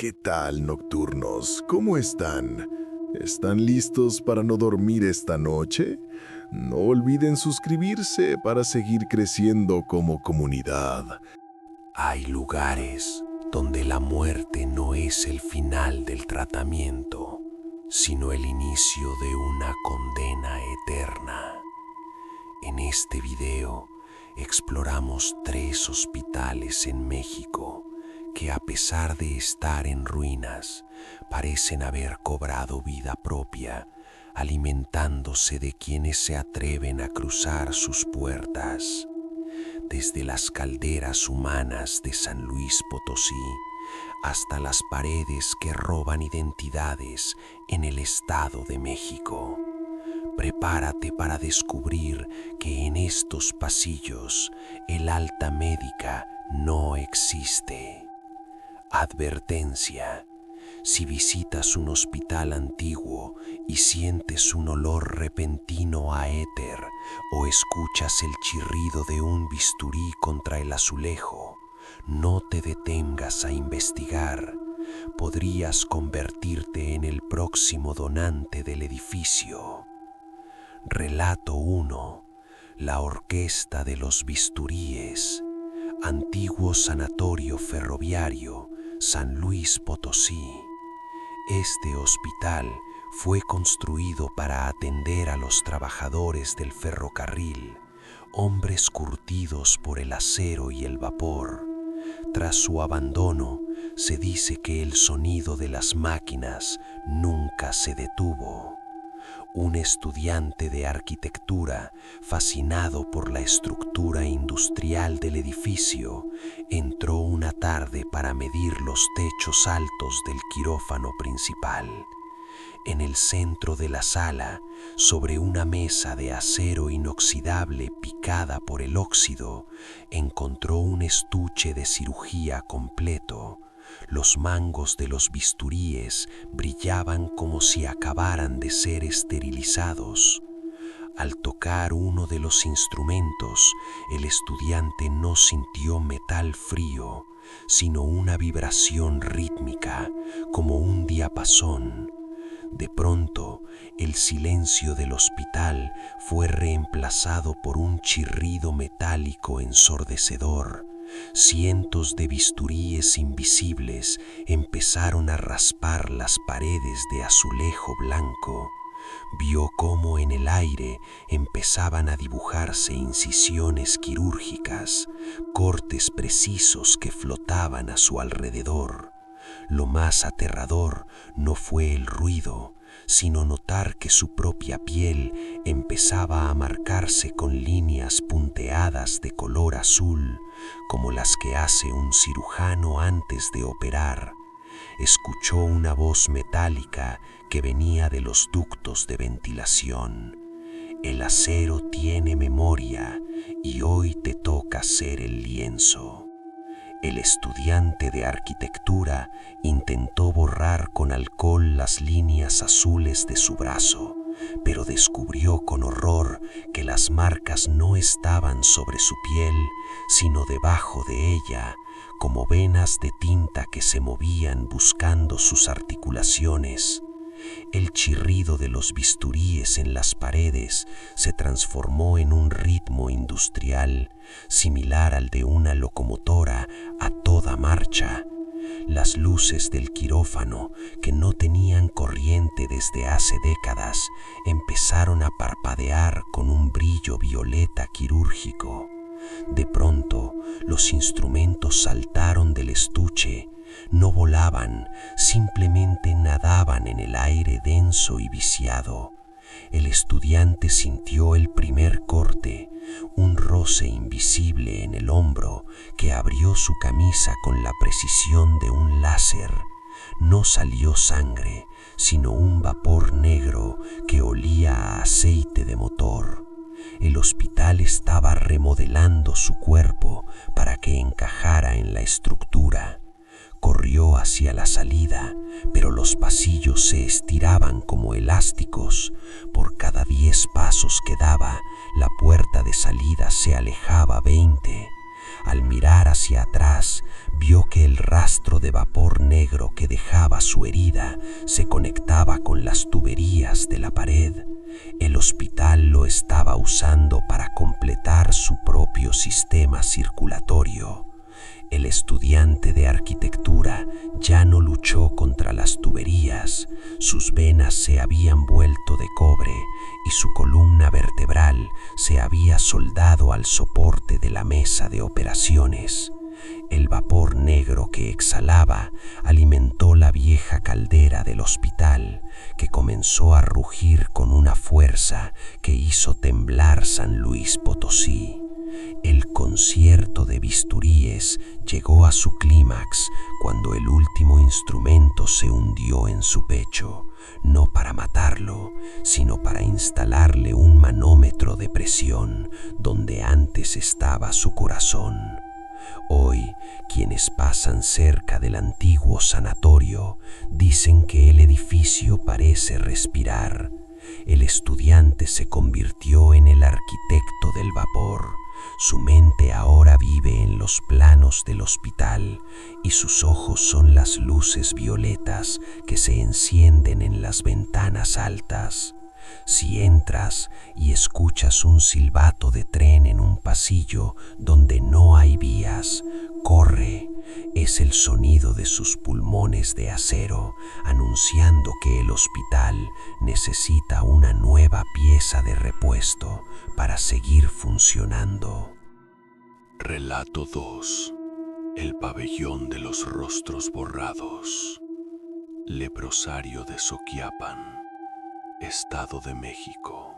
¿Qué tal, nocturnos? ¿Cómo están? ¿Están listos para no dormir esta noche? No olviden suscribirse para seguir creciendo como comunidad. Hay lugares donde la muerte no es el final del tratamiento, sino el inicio de una condena eterna. En este video exploramos 3 hospitales en México que, a pesar de estar en ruinas, parecen haber cobrado vida propia, alimentándose de quienes se atreven a cruzar sus puertas. Desde las calderas humanas de San Luis Potosí hasta las paredes que roban identidades en el Estado de México. Prepárate para descubrir que en estos pasillos el alta médica no existe. Advertencia: si visitas un hospital antiguo y sientes un olor repentino a éter o escuchas el chirrido de un bisturí contra el azulejo, no te detengas a investigar. Podrías convertirte en el próximo donante del edificio. Relato 1. La Orquesta de los Bisturíes. Antiguo Sanatorio Ferroviario, San Luis Potosí. Este hospital fue construido para atender a los trabajadores del ferrocarril, hombres curtidos por el acero y el vapor. Tras su abandono, se dice que el sonido de las máquinas nunca se detuvo. Un estudiante de arquitectura, fascinado por la estructura industrial del edificio, entró una tarde para medir los techos altos del quirófano principal. En el centro de la sala, sobre una mesa de acero inoxidable picada por el óxido, encontró un estuche de cirugía completo. Los mangos de los bisturíes brillaban como si acabaran de ser esterilizados. Al tocar uno de los instrumentos, el estudiante no sintió metal frío, sino una vibración rítmica, como un diapasón. De pronto, el silencio del hospital fue reemplazado por un chirrido metálico ensordecedor. Cientos de bisturíes invisibles empezaron a raspar las paredes de azulejo blanco. Vio cómo en el aire empezaban a dibujarse incisiones quirúrgicas, cortes precisos que flotaban a su alrededor. Lo más aterrador no fue el ruido, sino notar que su propia piel empezaba a marcarse con líneas punteadas de color azul, como las que hace un cirujano antes de operar. Escuchó una voz metálica que venía de los ductos de ventilación. El acero tiene memoria y hoy te toca ser el lienzo. El estudiante de arquitectura intentó borrar con alcohol las líneas azules de su brazo, pero descubrió con horror que las marcas no estaban sobre su piel, sino debajo de ella, como venas de tinta que se movían buscando sus articulaciones. El chirrido de los bisturíes en las paredes se transformó en un ritmo industrial, similar al de una locomotora a toda marcha. Las luces del quirófano, que no tenían corriente desde hace décadas, empezaron a parpadear con un brillo violeta quirúrgico. De pronto, los instrumentos saltaron del estuche. No volaban, simplemente nadaban en el aire denso y viciado. El estudiante sintió el primer corte, un roce invisible en el hombro que abrió su camisa con la precisión de un láser. No salió sangre, sino un vapor negro que olía a aceite de motor. El hospital estaba remodelando su cuerpo para que encajara en la estructura. Corrió hacia la salida, pero los pasillos se estiraban como elásticos. Por cada 10 pasos que daba, la puerta de salida se alejaba 20. Al mirar hacia atrás, vio que el rastro de vapor negro que dejaba su herida se conectaba con las tuberías de la pared. El hospital lo estaba usando para completar su propio sistema circulatorio. El estudiante de arquitectura ya no luchó contra las tuberías, sus venas se habían vuelto de cobre y su columna vertebral se había soldado al soporte de la mesa de operaciones. El vapor negro que exhalaba alimentó la vieja caldera del hospital, que comenzó a rugir con una fuerza que hizo temblar San Luis Potosí. El concierto de bisturíes llegó a su clímax cuando el último instrumento se hundió en su pecho, no para matarlo, sino para instalarle un manómetro de presión donde antes estaba su corazón. Hoy, quienes pasan cerca del antiguo sanatorio dicen que el edificio parece respirar. El estudiante se convirtió en el arquitecto del vapor. Su mente ahora vive en los planos del hospital y sus ojos son las luces violetas que se encienden en las ventanas altas. Si entras y escuchas un silbato de tren en un pasillo donde no hay vías, corre. Es el sonido de sus pulmones de acero, anunciando que el hospital necesita una nueva pieza de repuesto para seguir funcionando. Relato 2. El pabellón de los rostros borrados. Leprosario de Soquiapan, Estado de México.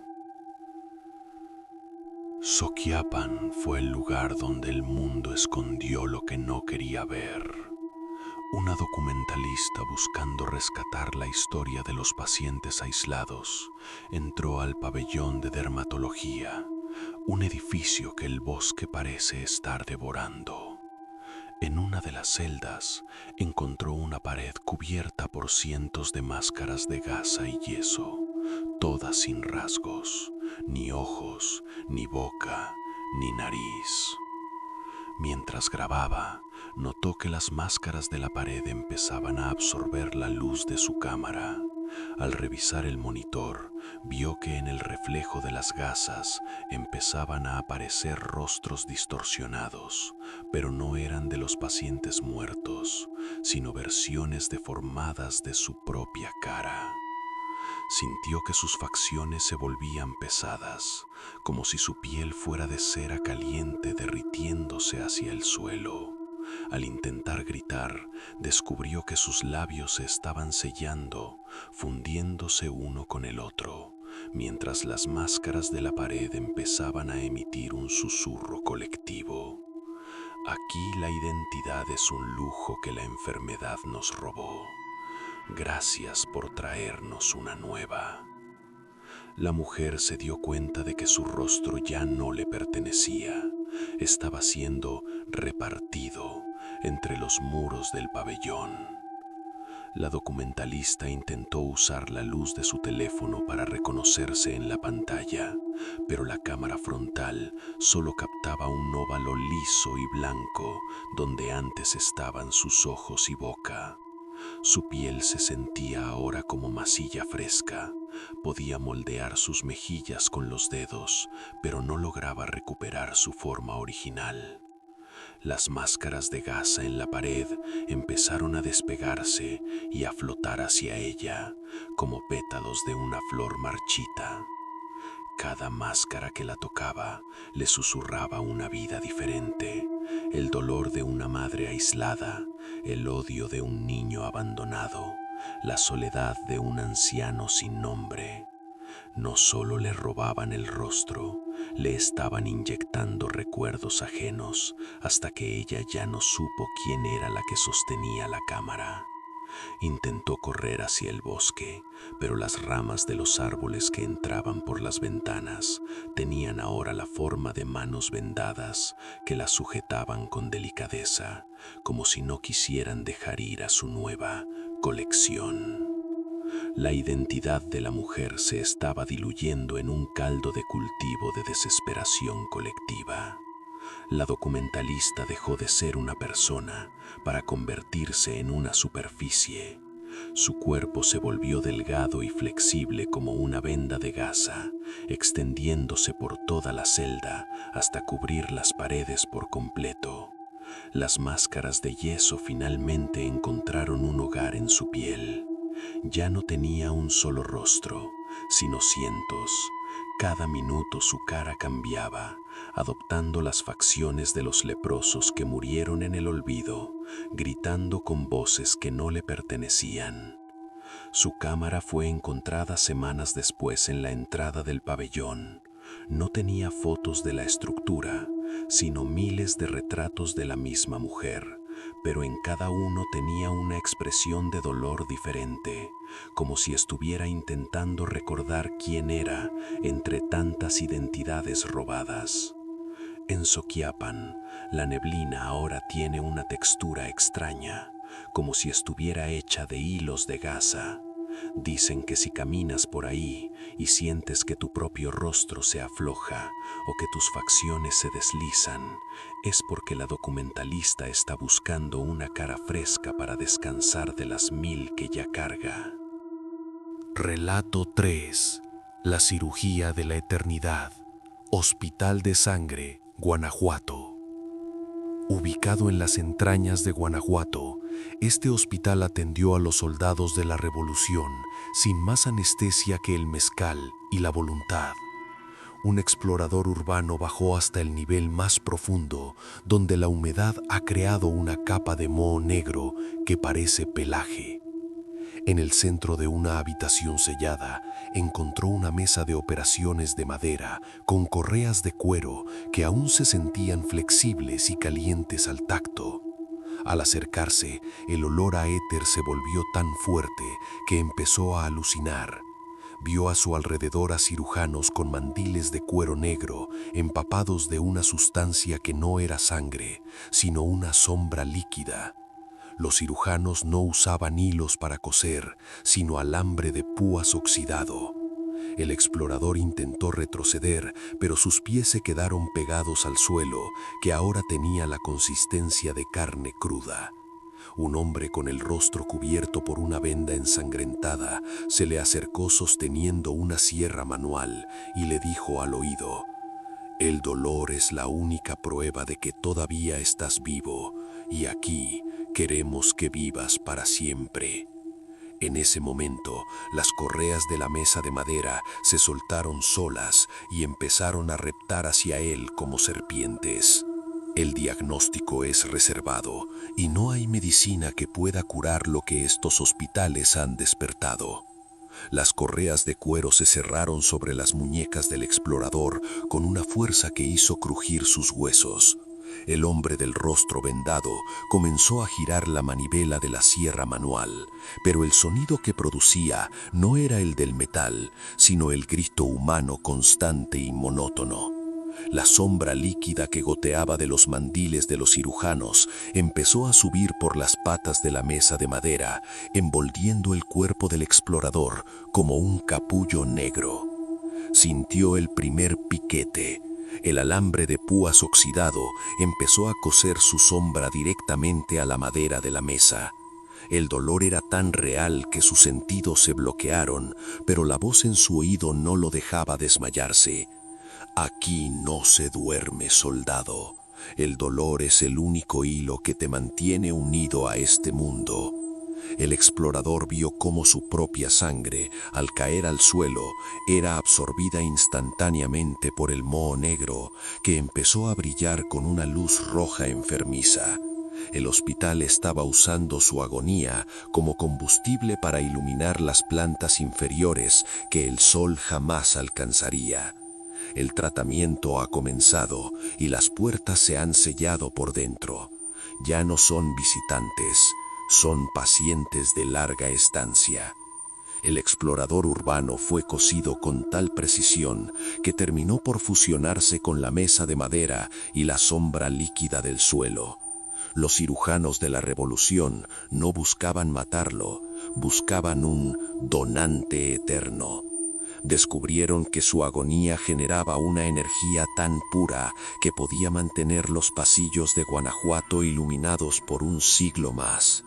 Soquiapan fue el lugar donde el mundo escondió lo que no quería ver. Una documentalista buscando rescatar la historia de los pacientes aislados entró al pabellón de dermatología, un edificio que el bosque parece estar devorando. En una de las celdas encontró una pared cubierta por cientos de máscaras de gasa y yeso, todas sin rasgos, ni ojos, ni boca, ni nariz. Mientras grababa, notó que las máscaras de la pared empezaban a absorber la luz de su cámara. Al revisar el monitor, vio que en el reflejo de las gasas empezaban a aparecer rostros distorsionados, pero no eran de los pacientes muertos, sino versiones deformadas de su propia cara. Sintió que sus facciones se volvían pesadas, como si su piel fuera de cera caliente derritiéndose hacia el suelo. Al intentar gritar, descubrió que sus labios se estaban sellando, fundiéndose uno con el otro, mientras las máscaras de la pared empezaban a emitir un susurro colectivo. Aquí la identidad es un lujo que la enfermedad nos robó. Gracias por traernos una nueva. La mujer se dio cuenta de que su rostro ya no le pertenecía. Estaba siendo repartido entre los muros del pabellón. La documentalista intentó usar la luz de su teléfono para reconocerse en la pantalla, pero la cámara frontal solo captaba un óvalo liso y blanco donde antes estaban sus ojos y boca. Su piel se sentía ahora como masilla fresca. Podía moldear sus mejillas con los dedos, pero no lograba recuperar su forma original. Las máscaras de gasa en la pared empezaron a despegarse y a flotar hacia ella, como pétalos de una flor marchita. Cada máscara que la tocaba le susurraba una vida diferente, el dolor de una madre aislada, el odio de un niño abandonado, la soledad de un anciano sin nombre. No solo le robaban el rostro, le estaban inyectando recuerdos ajenos hasta que ella ya no supo quién era la que sostenía la cámara. Intentó correr hacia el bosque, pero las ramas de los árboles que entraban por las ventanas tenían ahora la forma de manos vendadas que la sujetaban con delicadeza, como si no quisieran dejar ir a su nueva colección. La identidad de la mujer se estaba diluyendo en un caldo de cultivo de desesperación colectiva. La documentalista dejó de ser una persona para convertirse en una superficie. Su cuerpo se volvió delgado y flexible como una venda de gasa, extendiéndose por toda la celda hasta cubrir las paredes por completo. Las máscaras de yeso finalmente encontraron un hogar en su piel. Ya no tenía un solo rostro, sino cientos. Cada minuto su cara cambiaba, adoptando las facciones de los leprosos que murieron en el olvido, gritando con voces que no le pertenecían. Su cámara fue encontrada semanas después en la entrada del pabellón. No tenía fotos de la estructura, sino miles de retratos de la misma mujer, pero en cada uno tenía una expresión de dolor diferente, como si estuviera intentando recordar quién era entre tantas identidades robadas. En Soquiapan, la neblina ahora tiene una textura extraña, como si estuviera hecha de hilos de gasa. Dicen que si caminas por ahí y sientes que tu propio rostro se afloja o que tus facciones se deslizan, es porque la documentalista está buscando una cara fresca para descansar de las 1000 que ya carga. Relato 3. La cirugía de la eternidad. Hospital de Sangre, Guanajuato. Ubicado en las entrañas de Guanajuato, este hospital atendió a los soldados de la Revolución sin más anestesia que el mezcal y la voluntad. Un explorador urbano bajó hasta el nivel más profundo, donde la humedad ha creado una capa de moho negro que parece pelaje. En el centro de una habitación sellada, encontró una mesa de operaciones de madera con correas de cuero que aún se sentían flexibles y calientes al tacto. Al acercarse, el olor a éter se volvió tan fuerte que empezó a alucinar. Vio a su alrededor a cirujanos con mandiles de cuero negro empapados de una sustancia que no era sangre, sino una sombra líquida. Los cirujanos no usaban hilos para coser, sino alambre de púas oxidado. El explorador intentó retroceder, pero sus pies se quedaron pegados al suelo, que ahora tenía la consistencia de carne cruda. Un hombre con el rostro cubierto por una venda ensangrentada se le acercó sosteniendo una sierra manual y le dijo al oído: «El dolor es la única prueba de que todavía estás vivo, y aquí queremos que vivas para siempre». En ese momento, las correas de la mesa de madera se soltaron solas y empezaron a reptar hacia él como serpientes. El diagnóstico es reservado y no hay medicina que pueda curar lo que estos hospitales han despertado. Las correas de cuero se cerraron sobre las muñecas del explorador con una fuerza que hizo crujir sus huesos. El hombre del rostro vendado comenzó a girar la manivela de la sierra manual, pero el sonido que producía no era el del metal, sino el grito humano constante y monótono. La sombra líquida que goteaba de los mandiles de los cirujanos empezó a subir por las patas de la mesa de madera, envolviendo el cuerpo del explorador como un capullo negro. Sintió el primer piquete. El alambre de púas oxidado empezó a coser su sombra directamente a la madera de la mesa. El dolor era tan real que sus sentidos se bloquearon, pero la voz en su oído no lo dejaba desmayarse. «Aquí no se duerme, soldado. El dolor es el único hilo que te mantiene unido a este mundo». El explorador vio cómo su propia sangre, al caer al suelo, era absorbida instantáneamente por el moho negro, que empezó a brillar con una luz roja enfermiza. El hospital estaba usando su agonía como combustible para iluminar las plantas inferiores que el sol jamás alcanzaría. El tratamiento ha comenzado y las puertas se han sellado por dentro. Ya no son visitantes. Son pacientes de larga estancia. El explorador urbano fue cosido con tal precisión que terminó por fusionarse con la mesa de madera y la sombra líquida del suelo. Los cirujanos de la Revolución no buscaban matarlo, buscaban un donante eterno. Descubrieron que su agonía generaba una energía tan pura que podía mantener los pasillos de Guanajuato iluminados por un siglo más.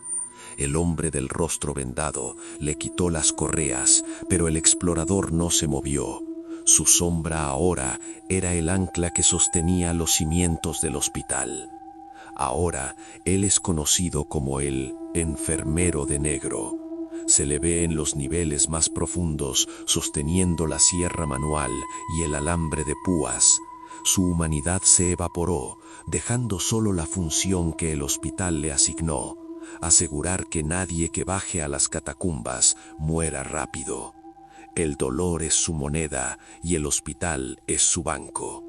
El hombre del rostro vendado le quitó las correas, pero el explorador no se movió. Su sombra ahora era el ancla que sostenía los cimientos del hospital. Ahora él es conocido como el enfermero de negro. Se le ve en los niveles más profundos sosteniendo la sierra manual y el alambre de púas. Su humanidad se evaporó, dejando solo la función que el hospital le asignó: asegurar que nadie que baje a las catacumbas muera rápido. El dolor es su moneda y el hospital es su banco.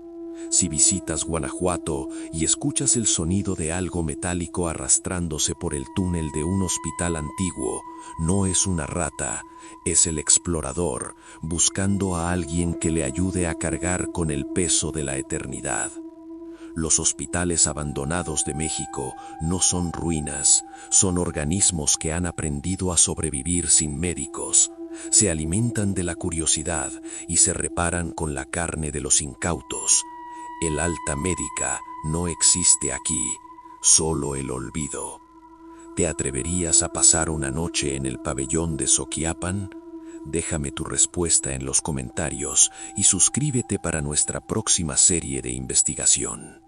Si visitas Guanajuato y escuchas el sonido de algo metálico arrastrándose por el túnel de un hospital antiguo, no es una rata, es el explorador buscando a alguien que le ayude a cargar con el peso de la eternidad. Los hospitales abandonados de México no son ruinas, son organismos que han aprendido a sobrevivir sin médicos. Se alimentan de la curiosidad y se reparan con la carne de los incautos. El alta médica no existe aquí, solo el olvido. ¿Te atreverías a pasar una noche en el pabellón de Soquiapan? Déjame tu respuesta en los comentarios y suscríbete para nuestra próxima serie de investigación.